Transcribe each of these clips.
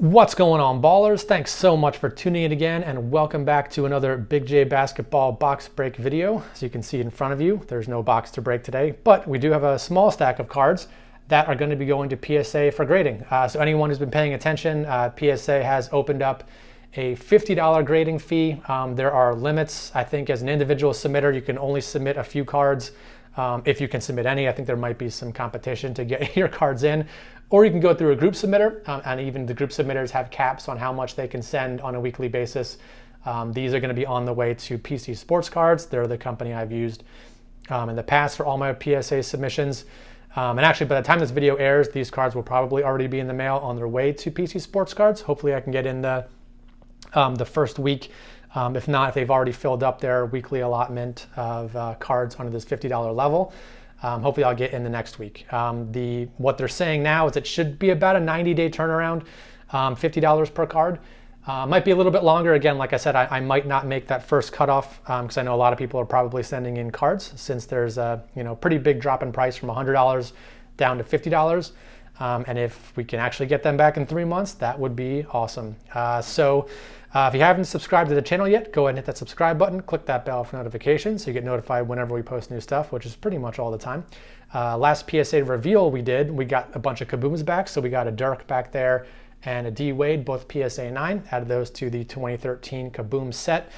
What's going on, ballers? Thanks so much for tuning in again, and welcome back to another BigJBasketball box break video. As you can see in front of you, there's no box to break today, but we do have a small stack of cards that are going to be going to PSA for grading. So anyone who's been paying attention, PSA has opened up a $50 grading fee. There are limits. I think as an individual submitter, you can only submit a few cards. If you can submit any, I think there might be some competition to get your cards in. Or you can go through a group submitter, and even the group submitters have caps on how much they can send on a weekly basis. These are going to be on the way to PC Sports Cards. They're the company I've used in the past for all my PSA submissions. And actually, by the time this video airs, these cards will probably already be in the mail on their way to PC Sports Cards. Hopefully I can get in the first week. If not, if they've already filled up their weekly allotment of cards under this $50 level, hopefully I'll get in the next week. What they're saying now is it should be about a 90-day turnaround, $50 per card. Might be a little bit longer. Again, like I said, I might not make that first cutoff because I know a lot of people are probably sending in cards since there's a pretty big drop in price from $100 down to $50. And if we can actually get them back in 3 months, that would be awesome. If you haven't subscribed to the channel yet, go ahead and hit that subscribe button, click that bell for notifications so you get notified whenever we post new stuff, which is pretty much all the time. Last PSA reveal we got a bunch of Kabooms back. So we got a Dirk back there and a D Wade, both PSA 9, added those to the 2013 Kaboom set.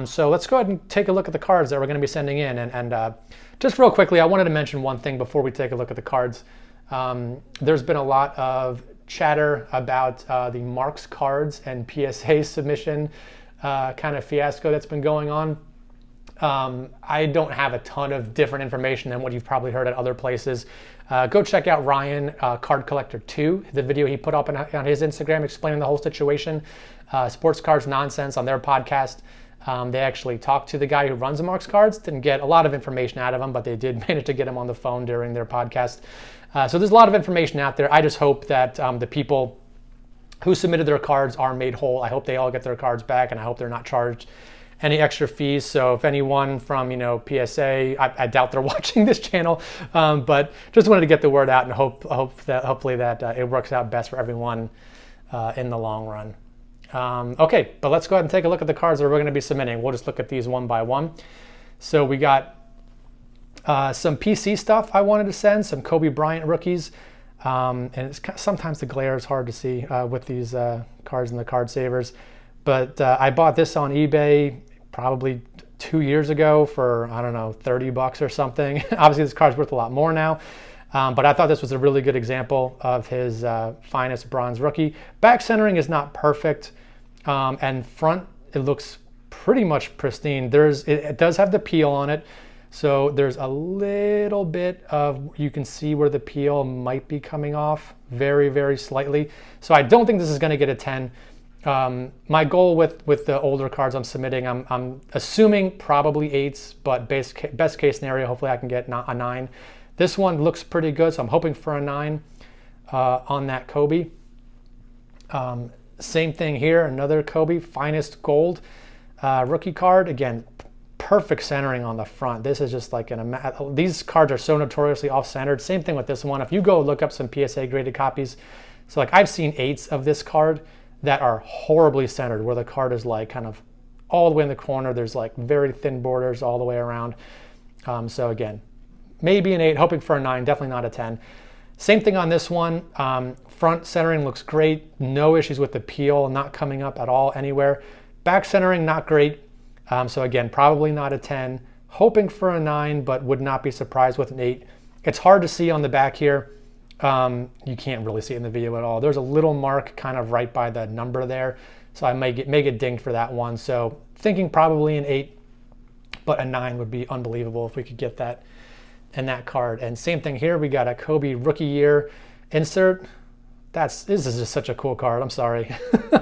So let's go ahead and take a look at the cards that we're going to be sending in. And just real quickly, I wanted to mention one thing before we take a look at the cards. There's been a lot of chatter about the Marks cards and PSA submission kind of fiasco that's been going on. I don't have a ton of different information than what you've probably heard at other places. Go check out Ryan, Card Collector 2, the video he put up on his Instagram explaining the whole situation. Sports Cards Nonsense on their podcast. They actually talked to the guy who runs the Marks cards. Didn't get a lot of information out of him, but they did manage to get him on the phone during their podcast. So there's a lot of information out there. I just hope that the people who submitted their cards are made whole. I hope they all get their cards back, and I hope they're not charged any extra fees. So if anyone from PSA, I doubt they're watching this channel, but just wanted to get the word out and hopefully that it works out best for everyone in the long run. Okay, but let's go ahead and take a look at the cards that we're going to be submitting. We'll just look at these one by one. So we got some PC stuff I wanted to send, some Kobe Bryant rookies. And sometimes the glare is hard to see with these cards and the card savers. But I bought this on eBay probably 2 years ago for, I don't know, 30 bucks or something. Obviously this card's worth a lot more now. But I thought this was a really good example of his finest bronze rookie. Back centering is not perfect. And front, it looks pretty much pristine. It does have the peel on it. So there's a little bit of, you can see where the peel might be coming off very, very slightly. So I don't think this is going to get a 10. My goal with the older cards I'm submitting, I'm assuming probably 8s, but best case scenario, hopefully I can get a 9. This one looks pretty good, so I'm hoping for a 9 on that Kobe. Same thing here, another Kobe, finest gold rookie card. Again, perfect centering on the front. This is just like these cards are so notoriously off-centered. Same thing with this one. If you go look up some PSA graded copies, so like I've seen 8s of this card that are horribly centered, where the card is like kind of all the way in the corner. There's like very thin borders all the way around. So again, maybe an 8, hoping for a 9, definitely not a 10. Same thing on this one. Front centering looks great. No issues with the peel, not coming up at all anywhere. Back centering, not great. So again, probably not a 10. Hoping for a 9, but would not be surprised with an 8. It's hard to see on the back here. You can't really see it in the video at all. There's a little mark kind of right by the number there. So I may get dinged for that one. So thinking probably an 8, but a 9 would be unbelievable if we could get that in that card. And same thing here, we got a Kobe rookie year insert. This is just such a cool card. I'm sorry.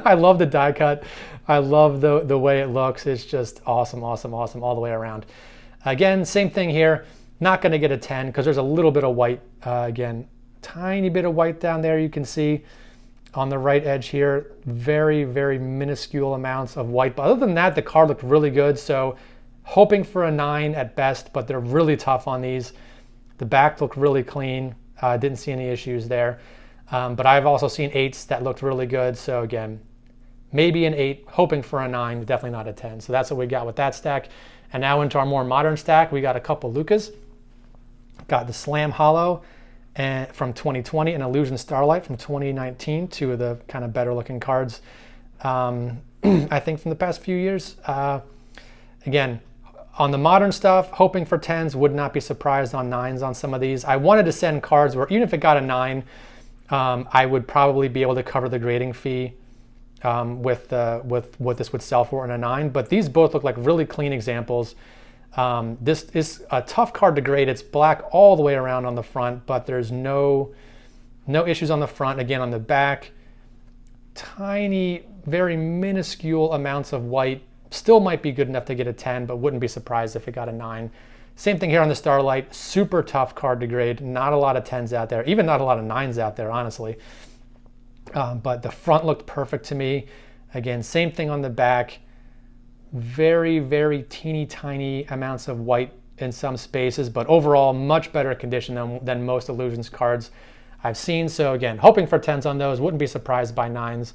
I love the die cut. I love the way it looks. It's just awesome, awesome, awesome all the way around. Again, same thing here. Not going to get a 10 because there's a little bit of white. Again, tiny bit of white down there you can see on the right edge here. Very, very minuscule amounts of white. But other than that, the card looked really good. So hoping for a 9 at best, but they're really tough on these. The back looked really clean. Didn't see any issues there. But I've also seen 8s that looked really good. So again, maybe an 8, hoping for a 9, definitely not a 10. So that's what we got with that stack. And now into our more modern stack, we got a couple Lukas. Got the Slam Hollow and from 2020 and Illusion Starlight from 2019, two of the kind of better looking cards, I think, from the past few years. Again, on the modern stuff, hoping for 10s, would not be surprised on 9s on some of these. I wanted to send cards where even if it got a 9, I would probably be able to cover the grading fee with what this would sell for in a 9. But these both look like really clean examples. This is a tough card to grade. It's black all the way around on the front, but there's no issues on the front. Again, on the back, tiny, very minuscule amounts of white. Still might be good enough to get a 10, but wouldn't be surprised if it got a 9. Same thing here on the Starlight. Super tough card to grade. Not a lot of 10s out there, even not a lot of 9s out there, honestly. But the front looked perfect to me. Again, same thing on the back. Very, very teeny tiny amounts of white in some spaces, but overall much better condition than most Illusions cards I've seen. So again, hoping for 10s on those. Wouldn't be surprised by 9s.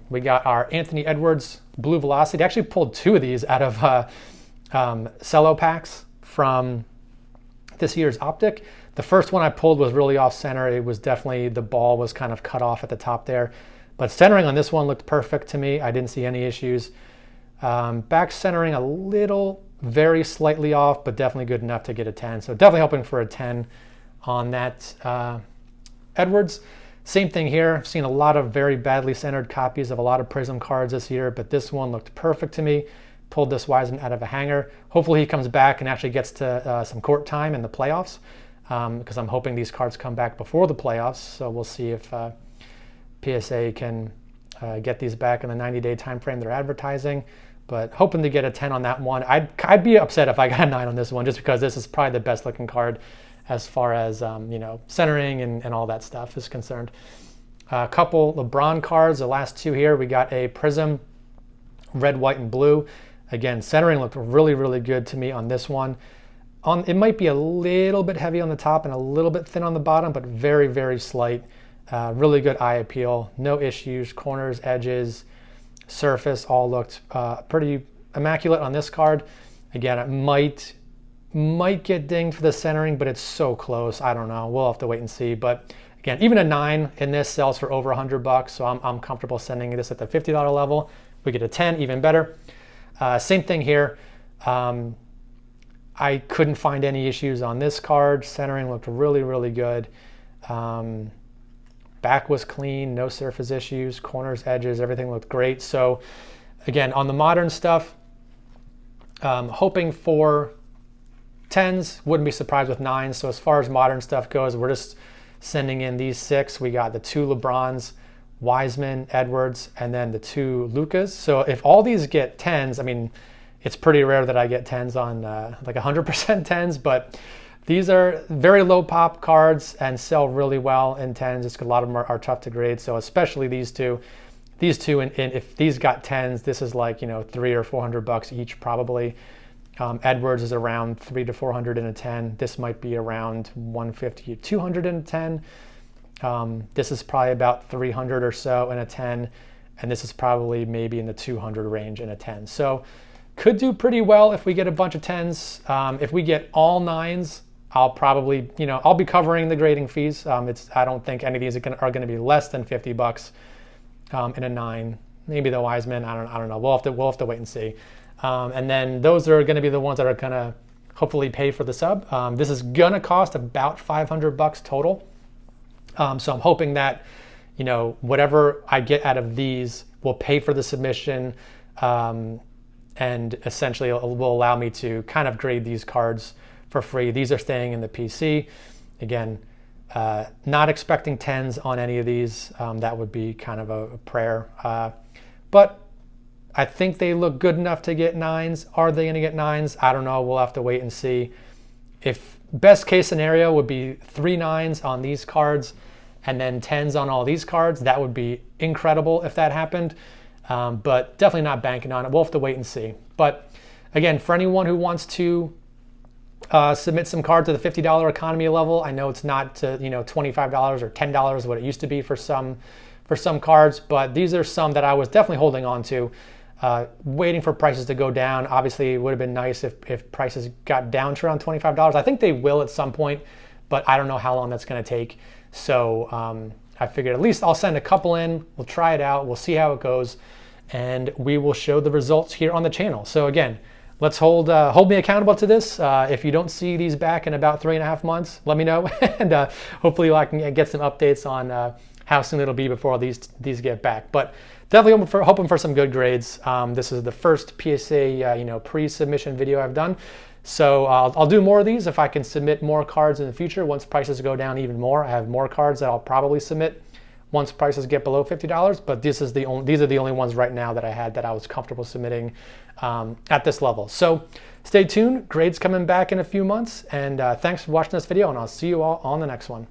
We got our Anthony Edwards Blue Velocity. I actually pulled 2 of these out of cello packs from this year's Optic. The first one I pulled was really off center. It was definitely, the ball was kind of cut off at the top there. But centering on this one looked perfect to me. I didn't see any issues. Back centering a little, very slightly off, but definitely good enough to get a 10. So definitely hoping for a 10 on that Edwards. Same thing here. I've seen a lot of very badly centered copies of a lot of Prism cards this year, but this one looked perfect to me. Pulled this Wiseman out of a hanger. Hopefully he comes back and actually gets to some court time in the playoffs, because I'm hoping these cards come back before the playoffs. So we'll see if PSA can get these back in the 90-day time frame they're advertising. But hoping to get a 10 on that one. I'd be upset if I got a 9 on this one, just because this is probably the best looking card as far as centering and all that stuff is concerned. A couple LeBron cards, the last 2 here. We got a Prism red, white, and blue. Again, centering looked really, really good to me on this one. It might be a little bit heavy on the top and a little bit thin on the bottom, but very, very slight. Really good eye appeal. No issues. Corners, edges, surface all looked pretty immaculate on this card. Again, it might get dinged for the centering, but it's so close. I don't know. We'll have to wait and see. But again, even a 9 in this sells for over $100, so I'm comfortable sending this at the $50 level. We get a 10, even better. Same thing here. I couldn't find any issues on this card. Centering looked really, really good. Back was clean, no surface issues, corners, edges, everything looked great. So again, on the modern stuff, hoping for 10s, wouldn't be surprised with 9s. So as far as modern stuff goes, we're just sending in these 6. We got the 2 LeBrons, Wiseman, Edwards, and then the 2 Lukas. So if all these get 10s, I mean, it's pretty rare that I get 10s on like 100% 10s, but these are very low pop cards and sell really well in 10s. Just 'cause a lot of them are tough to grade. So especially these two, and if these got 10s, this is like, $300 or $400 each probably. Edwards is around $300 to $400 in a 10. This might be around $150 to $200 in a 10. This is probably about $300 or so in a 10, and this is probably maybe in the $200 range in a 10. So could do pretty well if we get a bunch of 10s. If we get all 9s, I'll probably, I'll be covering the grading fees. I don't think any of these are going to be less than $50 in a 9. Maybe the Wiseman, I don't know. We'll have to wait and see. And then those are going to be the ones that are going to hopefully pay for the sub. This is going to cost about $500 total. So I'm hoping that, whatever I get out of these will pay for the submission, and essentially will allow me to kind of grade these cards for free. These are staying in the PC. Again, not expecting 10s on any of these. That would be kind of a prayer. But I think they look good enough to get 9s. Are they going to get 9s? I don't know. We'll have to wait and see. If best case scenario would be 3 9s on these cards and then 10s on all these cards, that would be incredible if that happened. But definitely not banking on it. We'll have to wait and see. But again, for anyone who wants to submit some cards to the $50 economy level. I know it's not to, $25 or $10 what it used to be for some cards, but these are some that I was definitely holding on to, waiting for prices to go down. Obviously, it would have been nice if prices got down to around $25. I think they will at some point, but I don't know how long that's going to take. So I figured at least I'll send a couple in. We'll try it out. We'll see how it goes, and we will show the results here on the channel. So again, let's hold me accountable to this. If you don't see these back in about 3.5 months, let me know, and hopefully I can get some updates on how soon it'll be before these get back. But definitely hoping for some good grades. This is the first PSA pre-submission video I've done. So I'll do more of these if I can submit more cards in the future. Once prices go down even more, I have more cards that I'll probably submit once prices get below $50. But these are the only ones right now that I had that I was comfortable submitting at this level. So stay tuned. Grades coming back in a few months. And thanks for watching this video, and I'll see you all on the next one.